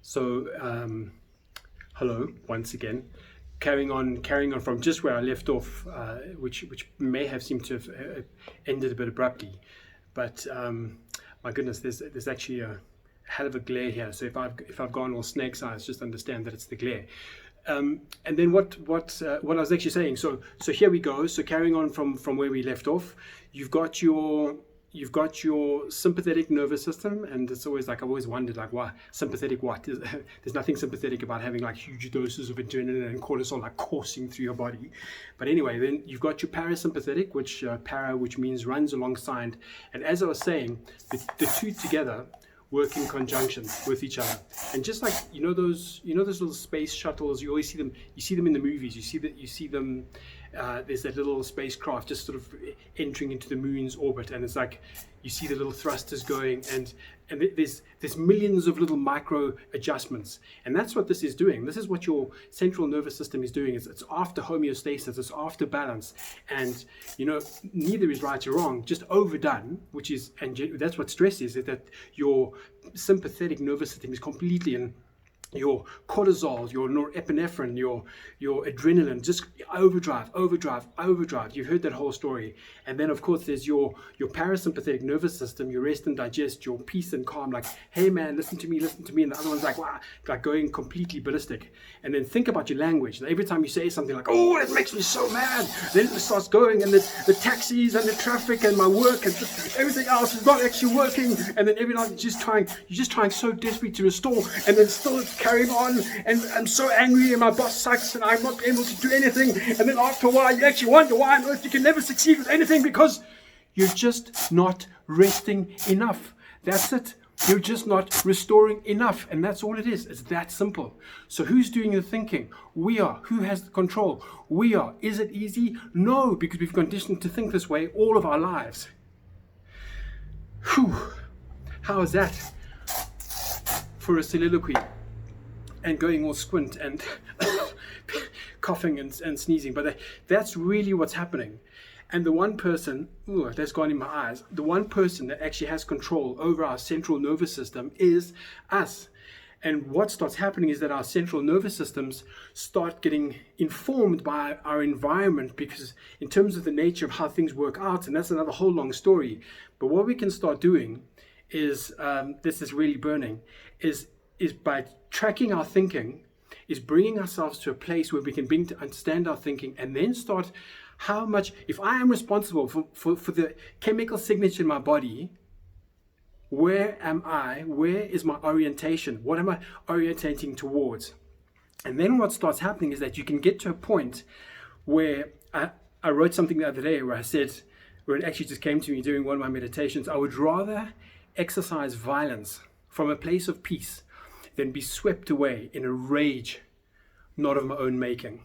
So, hello once again. Carrying on from just where I left off, which may have seemed to have ended a bit abruptly, but my goodness, there's actually a hell of a glare here. So if I've gone all snake's eyes, just understand that it's the glare. And then what I was actually saying. So here we go. So carrying on from where we left off, you've got your sympathetic nervous system, and it's always like I've always wondered, like, why sympathetic? What? There's nothing sympathetic about having like huge doses of adrenaline and cortisol like coursing through your body. But anyway, then you've got your parasympathetic, which means runs alongside. And as I was saying, the two together work in conjunction with each other. And just like those little space shuttles, you always see them. You see them in the movies. You see them. There's that little spacecraft just sort of entering into the moon's orbit, and it's like you see the little thrusters going, and there's millions of little micro adjustments, and that's what this is doing. This is what your central nervous system is doing. It's after homeostasis, it's after balance, and neither is right or wrong, just overdone, and that's what stress is that your sympathetic nervous system is completely in. Your cortisol, your norepinephrine, your adrenaline, just overdrive. You've heard that whole story. And then of course there's your parasympathetic nervous system, your rest and digest, your peace and calm, like, hey man, listen to me. And the other one's like, wow, like going completely ballistic. And then think about your language. Every time you say something like, oh, it makes me so mad, then it starts going, and the taxis and the traffic and my work and just everything else is not actually working. And then every night you're just trying so desperately to restore, and then still it's carrying on, and I'm so angry, and my boss sucks, and I'm not able to do anything. And then after a while, you actually wonder why on earth you can never succeed with anything, because you're just not resting enough. That's it. You're just not restoring enough, and that's all it is. It's that simple. So who's doing the thinking? We are. Who has the control? We are. Is it easy? No, because we've conditioned to think this way all of our lives. Whew. How is that for a soliloquy? And going all squint and coughing and sneezing. But that's really what's happening. And the one person, that's gone in my eyes, the one person that actually has control over our central nervous system is us. And what starts happening is that our central nervous systems start getting informed by our environment, because in terms of the nature of how things work out, and that's another whole long story. But what we can start doing is, this is really burning, is by tracking our thinking, is bringing ourselves to a place where we can begin to understand our thinking, and then start how much, if I am responsible for the chemical signature in my body, where am I? Where is my orientation? What am I orientating towards? And then what starts happening is that you can get to a point where I wrote something the other day where I said, where it actually just came to me during one of my meditations, I would rather exercise violence from a place of peace than be swept away in a rage not of my own making.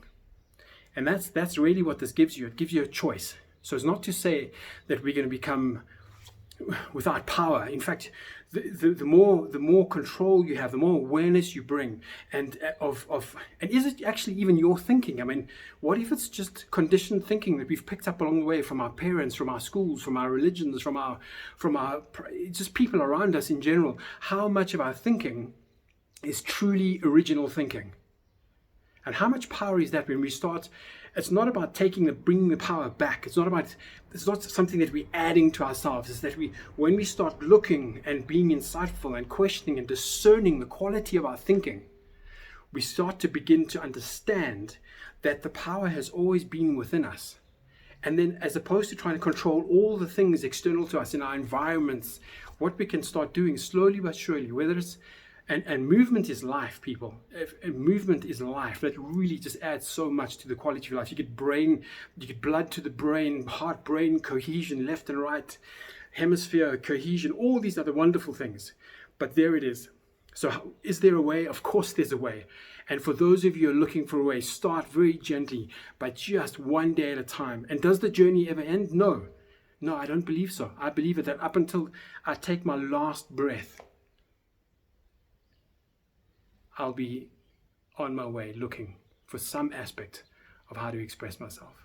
And that's really what this gives you. It gives you a choice. So it's not to say that we're going to become without power. In fact, the more control you have, the more awareness you bring, and is it actually even your thinking? I mean, what if it's just conditioned thinking that we've picked up along the way from our parents, from our schools, from our religions, from our just people around us in general? How much of our thinking is truly original thinking? And how much power is that when we start? It's not about bringing the power back. It's not something that we're adding to ourselves. It's that when we start looking and being insightful and questioning and discerning the quality of our thinking, we start to begin to understand that the power has always been within us. And then, as opposed to trying to control all the things external to us in our environments, what we can start doing slowly but surely, whether it's and movement is life, people. Movement is life. That really just adds so much to the quality of life. You get blood to the brain, heart-brain cohesion, left and right hemisphere cohesion, all these other wonderful things. But there it is. So is there a way? Of course there's a way. And for those of you who are looking for a way, start very gently, by just one day at a time. And does the journey ever end? No, I don't believe so. I believe that up until I take my last breath, I'll be on my way looking for some aspect of how to express myself.